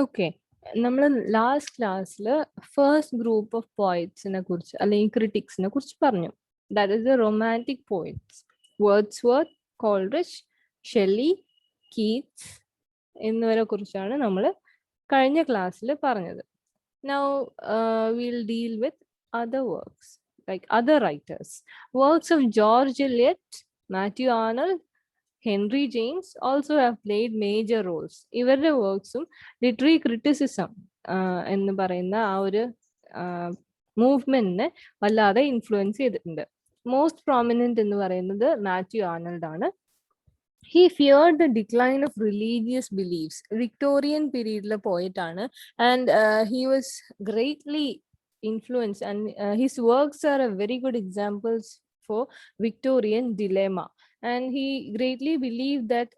Okay, നമ്മൾ last ക്ലാസ്സിൽ first group of പോയിറ്റ്സിനെ കുറിച്ച് അല്ലെങ്കിൽ ക്രിറ്റിക്സിനെ കുറിച്ച് പറഞ്ഞു. That is the romantic poets, Wordsworth, Coleridge, Shelley, Keats എന്നിവരെ കുറിച്ചാണ് നമ്മൾ കഴിഞ്ഞ ക്ലാസ്സിൽ പറഞ്ഞത്. Now will deal with other works, like other writers. Works of George Eliot, Matthew Arnold, Henry James also have played major roles. ഇവരുടെ വർക്ക്സും literary criticism എന്ന് പറയുന്ന ആ ഒരു മൂവ്മെന്റിനെ വല്ലാതെ ഇൻഫ്ലുവൻസ് ചെയ്തിട്ടുണ്ട്. മോസ്റ്റ് പ്രോമിനന്റ് എന്ന് പറയുന്നത് മാത്യു ആർണൽഡ് ആണ്. He feared the decline of religious beliefs. Victorian പീരീഡിലെ പോയിന്റ് ആണ്. And he was greatly influenced, and his works are a very good examples for Victorian dilemma. And he greatly believed that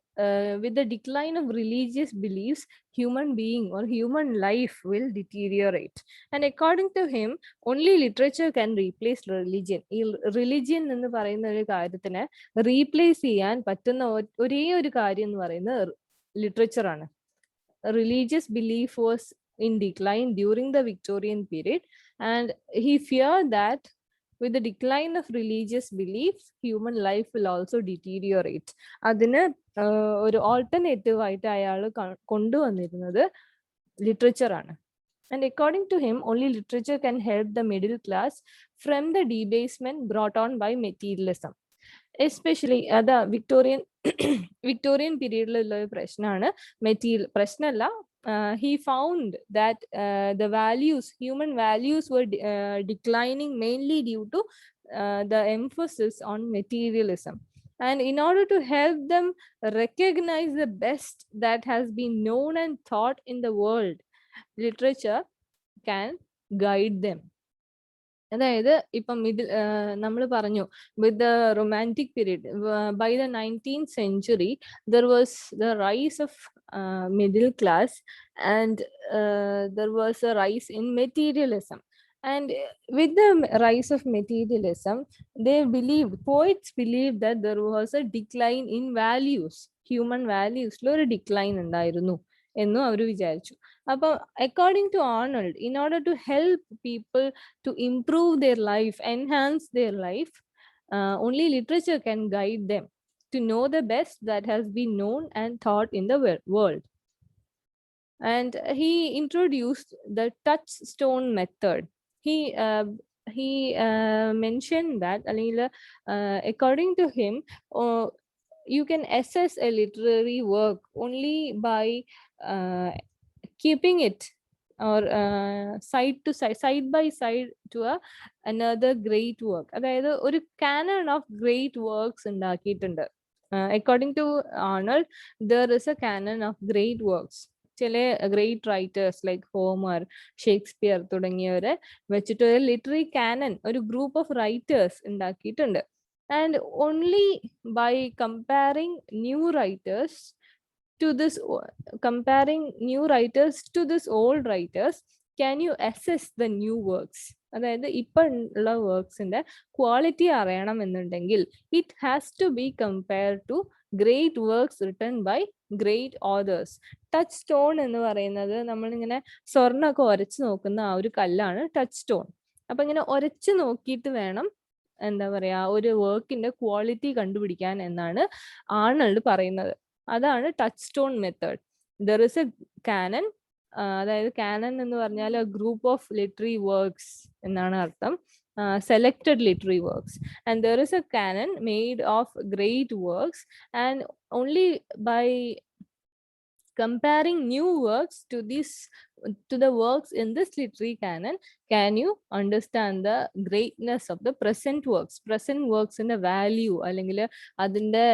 with the decline of religious beliefs, human being or human life will deteriorate. And according to him, only literature can replace religion. Religion എന്ന് പറയുന്ന ഒരു കാര്യത്തിനെ replace ചെയ്യാൻ പറ്റുന്ന ഒരേ ഒരു കാര്യം എന്ന് പറയുന്നത് ലിറ്ററേച്ചർ ആണ്. Religious belief was in decline during the Victorian period, and he feared that with the decline of religious beliefs, human life will also deteriorate. അതിന് ഒരു ഓൾട്ടർനേറ്റീവ് ആയിട്ട് അയാൾ കൊണ്ടുവന്നിരുന്നത് ലിറ്ററേച്ചർ ആണ്. And according to him, only literature can help the middle class from the debasement brought on by materialism. Especially അത് Victorian പീരീഡിലുള്ള ഒരു പ്രശ്നമാണ്. പ്രശ്നമല്ല, he found that the values, human values were declining mainly due to the emphasis on materialism. And in order to help them recognize the best that has been known and taught in the world, literature can guide them. അതായത് ഇപ്പം നമ്മൾ പറഞ്ഞു with the romantic period, by the 19th century there was the rise of middle class, and there was a rise in materialism. And with the rise of materialism, poets believed that there was a decline in values. Human values ഒരു decline ഉണ്ടായിരുന്നു എന്നും അവർ വിചാരിച്ചു. അപ്പം according to Arnold, in order to help people to improve their life, enhance their life, only literature can guide them to know the best that has been known and taught in the world. And he introduced the touchstone method. He mentioned that according to him, you can assess a literary work only by keeping it or side by side to another great work. അതായത് ഒരു canon of great works ഉണ്ടാക്കിയിട്ടുണ്ട്. According to Arnold, there is a canon of great works. ചില great writers like Homer, Shakespeare തുടങ്ങിയവരെ വെച്ചിട്ട് ഒരു literary Canon, ഒരു group of writers ഉണ്ടാക്കിയിട്ടുണ്ട്. And only by comparing new writers to this old writers can you assess the new works. അതായത് ഇപ്പൊ ഉള്ള വർക്ക്സിന്റെ quality അറിയണം എന്നുണ്ടെങ്കിൽ it has to be compared to great works written by great authors. Touchstone എന്ന് പറയുന്നത് നമ്മളിങ്ങനെ സ്വർണ്ണമൊക്കെ ഉരച്ച് നോക്കുന്ന ആ ഒരു കല്ലാണ് ടച്ച് സ്റ്റോൺ. അപ്പൊ ഇങ്ങനെ ഉരച്ച് നോക്കിയിട്ട് വേണം എന്താ പറയാ ഒരു വർക്കിന്റെ ക്വാളിറ്റി കണ്ടുപിടിക്കാൻ എന്നാണ് ആർണൾഡ് പറയുന്നത്. അതാണ് touchstone method. There is a canon, അതായത് കാനൻ എന്ന് പറഞ്ഞാൽ ഗ്രൂപ്പ് ഓഫ് ലിറ്റററി വർക്ക്സ് എന്നാണ് അർത്ഥം, selected literary works, and there is a canon made of great works, and only by comparing new works to the works in this literary canon can you understand the greatness of the present works in the value, അല്ലെങ്കിൽ അതിന്റെ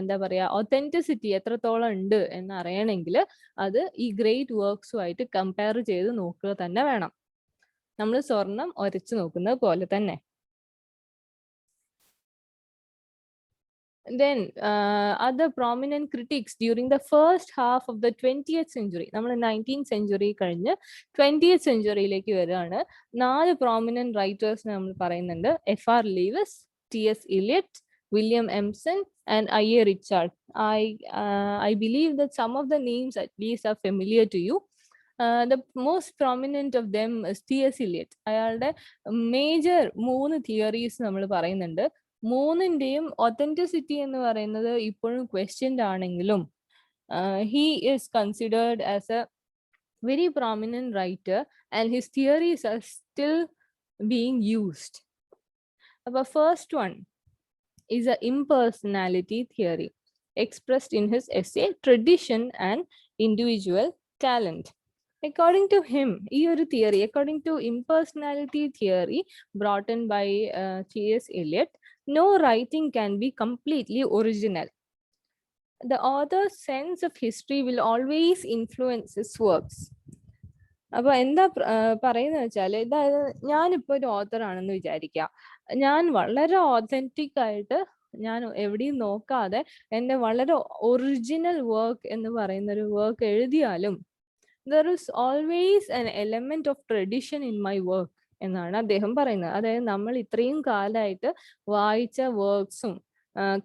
എന്താ പറയാ authenticity എത്രത്തോളം ഉണ്ട് എന്ന് അറിയണമെങ്കിൽ അത് ഈ ഗ്രേറ്റ് വർക്ക്സുമായിട്ട് കമ്പയർ ചെയ്ത് നോക്കുക തന്നെ വേണം. നമ്മൾ സ്വർണം ഉരച്ചു നോക്കുന്നത് പോലെ തന്നെ. Then other prominent critics during the first half of the 20th century, നമ്മൾ 19th century കഴിഞ്ഞ് 20th centuryയിലേക്ക് വരികയാണ്. 4 prominent writers നമ്മൾ പറയുന്നുണ്ട്. FR Lewis, TS Eliot, William Empson, and IA Richard. I believe that some of the names at least are familiar to you. The most prominent of them is T.S. Eliot. അയാളുടെ major 3 theories നമ്മൾ പറയുന്നുണ്ട്. മൂന്നിന്റെയും authenticity എന്ന് പറയുന്നത് ഇപ്പോഴും questioned ആണെങ്കിലും he is considered as a very prominent writer and his theories are still being used. The first one is a impersonality theory expressed in his essay Tradition and Individual Talent. According to him, according to impersonality theory brought in by T.S. Eliot, no writing can be completely original. The author's sense of history will always influence his works. അപ്പൊ എന്താ പറയുന്നത് വെച്ചാല്, ഇതായത് ഞാനിപ്പോ ഒരു author ആണെന്ന് വിചാരിക്കുക. ഞാൻ വളരെ ഓതന്റിക് ആയിട്ട് ഞാൻ എവിടെയും നോക്കാതെ എന്റെ വളരെ ഒറിജിനൽ വർക്ക് എന്ന് പറയുന്ന ഒരു വർക്ക് എഴുതിയാലും there is always an element of tradition in my work എന്നാണ് അദ്ദേഹം പറയുന്നത്. അതായത് നമ്മൾ ഇത്രയും കാലമായിട്ട് വായിച്ച വർക്ക്സും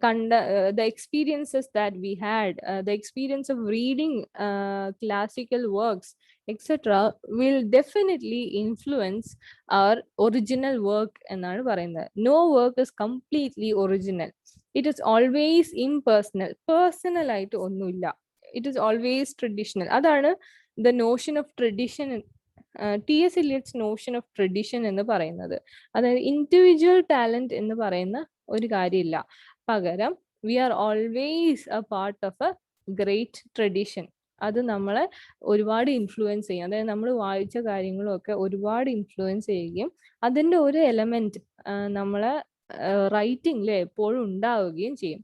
കണ്ട the experiences that we had, the experience of reading classical works etc will definitely influence our original work എന്നാണ് പറയുന്നത്. No work is completely original. It is always impersonal. Personal ആയിട്ട് ഒന്നുമില്ല. It is always traditional. അതാണ് the notion of tradition, T.S. Eliot's notion of tradition എന്ന് പറയുന്നത്. അതായത് individual talent എന്ന് പറയുന്ന ഒരു കാര്യമില്ല. പകരം we are always a part of a great tradition. അത് നമ്മളെ ഒരുപാട് ഇൻഫ്ലുവൻസ് ചെയ്യും. അതായത് നമ്മൾ വായിച്ച കാര്യങ്ങളും ഒക്കെ ഒരുപാട് ഇൻഫ്ലുവൻസ് ചെയ്യുകയും അതിൻ്റെ ഒരു എലമെന്റ് നമ്മളെ റൈറ്റിംഗിൽ എപ്പോഴും ഉണ്ടാവുകയും ചെയ്യും.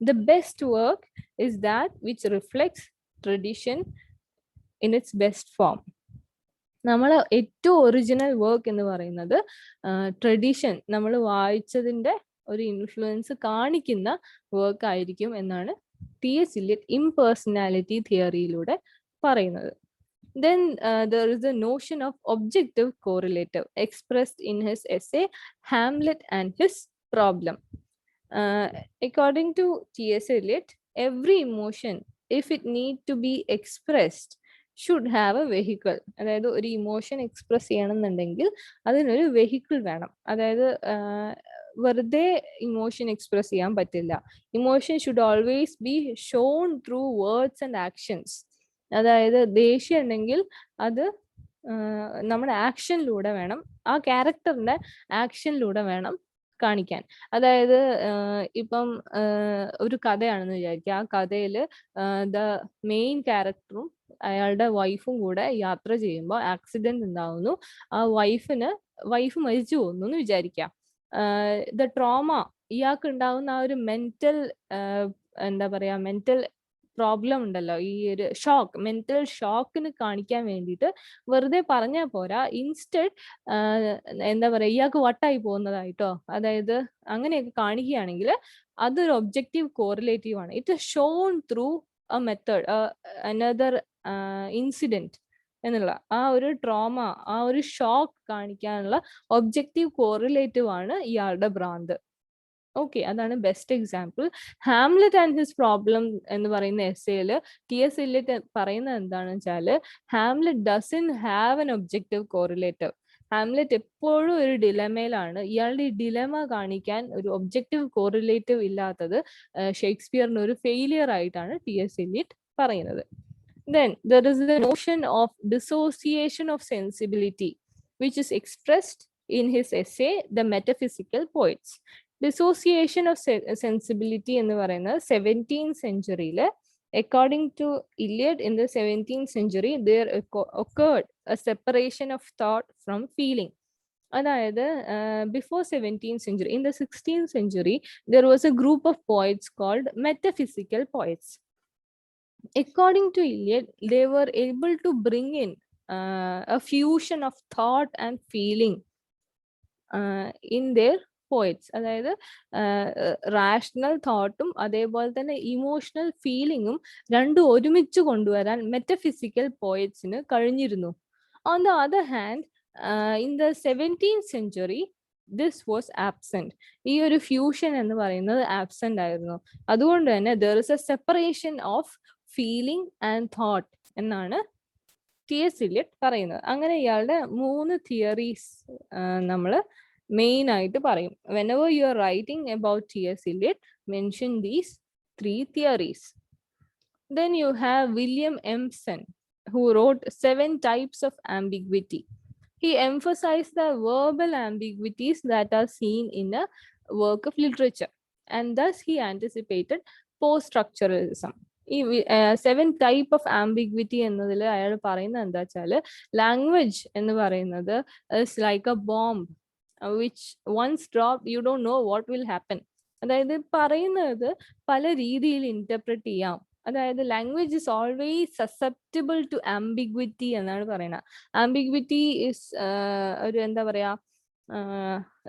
The best work is that which reflects tradition in its best form. നമ്മൾ ഏറ്റവും ഒറിജിനൽ വർക്ക് എന്ന് പറയുന്നത് ട്രഡീഷൻ, നമ്മൾ വായിച്ചതിൻ്റെ ഒരു ഇൻഫ്ലുവൻസ് കാണിക്കുന്ന വർക്ക് ആയിരിക്കും എന്നാണ് T.S. Eliot impersonality തിയറിയിലൂടെ പറയുന്നത്. Then there is the notion of objective correlative expressed in his essay Hamlet and His Problem. According to T.S. Eliot, every emotion, if it need to be expressed, should have a vehicle. അതായത് ഒരു emotion express ചെയ്യണമെന്നുണ്ടെങ്കിൽ അതിനൊരു vehicle വേണം. അതായത് വെറുതെ emotion express ചെയ്യാൻ പറ്റില്ല. Emotion should always be shown through words and actions. അതായത് ദേഷ്യം ഉണ്ടെങ്കിൽ അത് നമ്മുടെ ആക്ഷനിലൂടെ വേണം, ആ ക്യാരക്ടറിന്റെ ആക്ഷനിലൂടെ വേണം കാണിക്കാൻ. അതായത് ഇപ്പം ഒരു കഥയാണെന്ന് വിചാരിക്കുക. ആ കഥയിൽ ദ മെയിൻ ക്യാരക്ടറും അയാളുടെ വൈഫും കൂടെ യാത്ര ചെയ്യുമ്പോൾ ആക്സിഡന്റ് ഉണ്ടാവുന്നു. ആ വൈഫ് മരിച്ചു പോകുന്നു എന്ന് വിചാരിക്കാം. ദ ട്രോമ, ഇയാൾക്ക് ഉണ്ടാവുന്ന ആ ഒരു മെന്റൽ എന്താ പറയാ മെന്റൽ പ്രോബ്ലം ഉണ്ടല്ലോ, ഈ ഒരു ഷോക്ക്, മെന്റൽ ഷോക്കിന് കാണിക്കാൻ വേണ്ടിയിട്ട് വെറുതെ പറഞ്ഞാൽ പോരാ, ഇൻസ്റ്റഡ് എന്താ പറയാ ഇയാൾക്ക് വട്ടായി പോകുന്നതായിട്ടോ, അതായത് അങ്ങനെയൊക്കെ കാണിക്കുകയാണെങ്കിൽ അതൊരു ഒബ്ജക്റ്റീവ് കോറിലേറ്റീവ് ആണ്. It is shown through a method, another incident എന്നുള്ള ആ ഒരു ട്രോമ, ആ ഒരു ഷോക്ക് കാണിക്കാനുള്ള ഒബ്ജക്റ്റീവ് കോറിലേറ്റീവ് ആണ് ഇയാളുടെ ഭ്രാന്ത്. ഓക്കെ, അതാണ് best example. Hamlet and his problem എന്ന് പറയുന്ന എസ്സേയില് T.S. Eliot പറയുന്നത് എന്താണെന്ന് വെച്ചാല്, Hamlet doesn't have an objective correlative. Hamlet എപ്പോഴും ഒരു ഡിലമയിലാണ്. ഇയാളുടെ ഈ ഡിലമ കാണിക്കാൻ ഒരു ഒബ്ജക്റ്റീവ് കോറിലേറ്റീവ് ഇല്ലാത്തത് ഷേക്സ്പിയറിന് ഒരു ഫെയിലിയർ ആയിട്ടാണ് T.S. Eliot പറയുന്നത്. Then there is the notion of dissociation of sensibility, which is expressed in his essay The Metaphysical Poets. Dissociation of sensibility എന്ന് പറയുന്നത് 17th century-ല്, according to Eliot, in the 17th century there occurred a separation of thought from feeling. അതായത് before 17th century, in the 16th century there was a group of poets called metaphysical poets. According to Eliot, they were able to bring in a fusion of thought and feeling in their poets. അതായത് rational തോട്ടും അതേപോലെ തന്നെ emotional ഫീലിങ്ങും രണ്ടും ഒരുമിച്ച് കൊണ്ടുവരാൻ metaphysical പോയറ്റ്സിന് കഴിഞ്ഞിരുന്നു. On the other hand, in the 17th century this was absent. ഈ ഒരു fusion എന്ന് പറയുന്നത് ആബ്സെന്റ് ആയിരുന്നു. അതുകൊണ്ട് തന്നെ there is a separation of feeling and thought എന്നാണ് TS Eliot പറയുന്നത്. അങ്ങനെ ഇയാളുടെ 3 തിയറീസ് നമ്മൾ മെയിൻ ആയിട്ട് പറയും. Whenever you are writing about TS Eliot, mention these 3 theories. Then you have William Empson, who wrote 7 types of ambiguity. He emphasized the verbal ambiguities that are seen in a work of literature, and thus he anticipated post-structuralism. ഈ 7 type of ambiguity എന്നതിൽ അയാൾ പറയുന്നത് എന്താ വെച്ചാൽ, language എന്ന് പറയുന്നത് is like a bomb which once drop you don't know what will happen. അതായത് പറയുന്നത് പല രീതിയിൽ ഇന്റർപ്രറ്റ് ചെയ്യാം. അതായത് language is always susceptible to ambiguity എന്നാണ് പറയുന്നത്. ആംബിഗ്വിറ്റി ഇസ് ഒരു എന്താ പറയാ,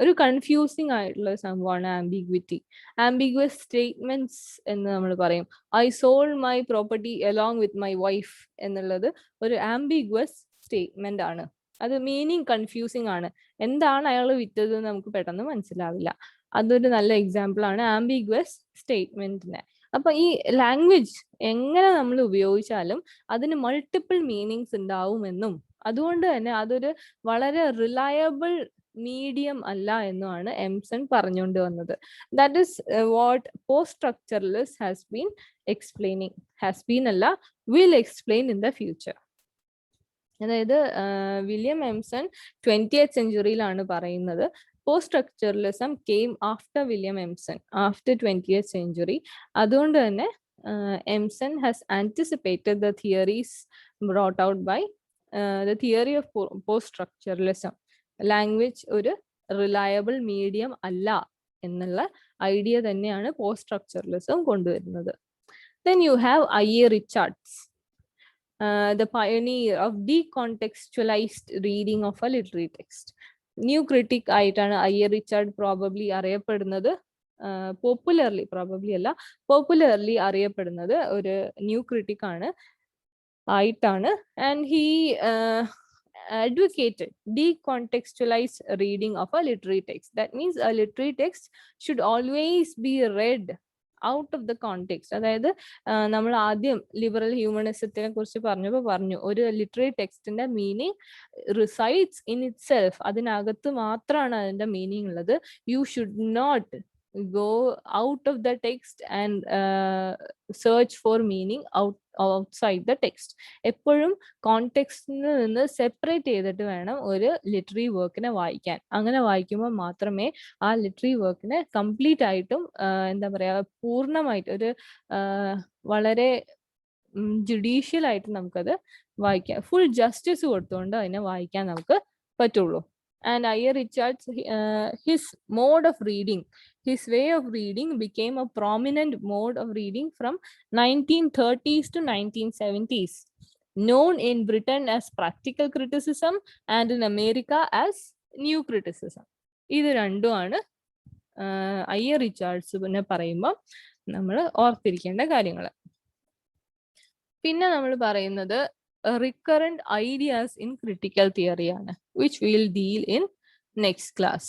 ഒരു കൺഫ്യൂസിങ് ആയിട്ടുള്ള സംഭവമാണ് ആംബിഗ്വിറ്റി. ആംബിഗ്വസ് സ്റ്റേറ്റ്മെന്റ്സ് എന്ന് നമ്മൾ പറയും. I sold my property along with my wife എന്നുള്ളത് ഒരു ആംബിഗ്വസ് സ്റ്റേറ്റ്മെന്റ് ആണ്. അത് മീനിങ് കൺഫ്യൂസിങ് ആണ്. എന്താണ് അയാൾ വിറ്റത് നമുക്ക് പെട്ടെന്ന് മനസ്സിലാവില്ല. അതൊരു നല്ല എക്സാമ്പിൾ ആണ് ആംബിഗ്വസ് സ്റ്റേറ്റ്മെന്റിന്. അപ്പൊ ഈ ലാംഗ്വേജ് എങ്ങനെ നമ്മൾ ഉപയോഗിച്ചാലും അതിന് മൾട്ടിപ്പിൾ മീനിങ്സ് ഉണ്ടാവുമെന്നും അതുകൊണ്ട് തന്നെ അതൊരു വളരെ റിലയബിൾ മീഡിയം അല്ല എന്നുമാണ് എംസൺ പറഞ്ഞുകൊണ്ട് വന്നത്. That is what post structuralist has been explaining. Has been അല്ല, will explain in the future. അതായത് വില്യം എംസൺ 20th സെഞ്ചുറിയിലാണ് പറയുന്നത്. Poststructuralism came after William Empson, after 20th century. അതുകൊണ്ട് തന്നെ Empson has anticipated the theories brought out by the theory of poststructuralism. Language ഒരു reliable medium അല്ല എന്നുള്ള idea തന്നെയാണ് post-structuralism കൊണ്ടുവരുന്നത്. Then you have I.A. Richards, the pioneer of decontextualized reading of a literary text. New critic ആയിട്ടാണ് I.A. Richard probably അറിയപ്പെടുന്നത്. Popularly, probably അല്ല, popularly അറിയപ്പെടുന്നത് ഒരു ന്യൂ ക്രിട്ടിക് ആയിട്ടാണ്. And he advocated decontextualized reading of a literary text. That means a literary text should always be read out of the context. അതായത് നമ്മൾ ആദ്യം liberal ഹ്യൂമനിസത്തിനെ കുറിച്ച് പറഞ്ഞു ഒരു ലിറ്റററി ടെക്സ്റ്റിന്റെ meaning resides in itself. അതിനകത്ത് മാത്രമാണ് അതിന്റെ മീനിങ് ഉള്ളത്. You should not go out of the text and search for meaning outside the text. എപ്പോഴും കോണ്ടെക്സ്റ്റിൽ നിന്ന് സെപ്പറേറ്റ് ചെയ്തിട്ട് വേണം ഒരു ലിറ്റററി വർക്കിനെ വായിക്കാൻ. അങ്ങനെ വായിക്കുമ്പോൾ മാത്രമേ ആ ലിറ്റററി വർക്കിനെ കംപ്ലീറ്റ് ആയിട്ടും എന്താ പറയാ, പൂർണ്ണമായിട്ട് ഒരു വളരെ ജുഡീഷ്യൽ ആയിട്ട് നമുക്കത് വായിക്കാം. ഫുൾ ജസ്റ്റിസ് കൊടുത്തുകൊണ്ട് അതിനെ വായിക്കാൻ നമുക്ക് പറ്റുള്ളൂ. And I.A. Richards, his mode of reading, his way of reading became a prominent mode of reading from 1930s to 1970s, known in Britain as practical criticism and in America as new criticism. ഇത് രണ്ടുമാണ് I.A. റിച്ചാർഡ്സിനെ പറയുമ്പോൾ നമ്മൾ ഓർത്തിരിക്കേണ്ട കാര്യങ്ങൾ. പിന്നെ നമ്മൾ പറയുന്നത് recurrent ideas in critical theory ആണ്, which we'll deal in next class.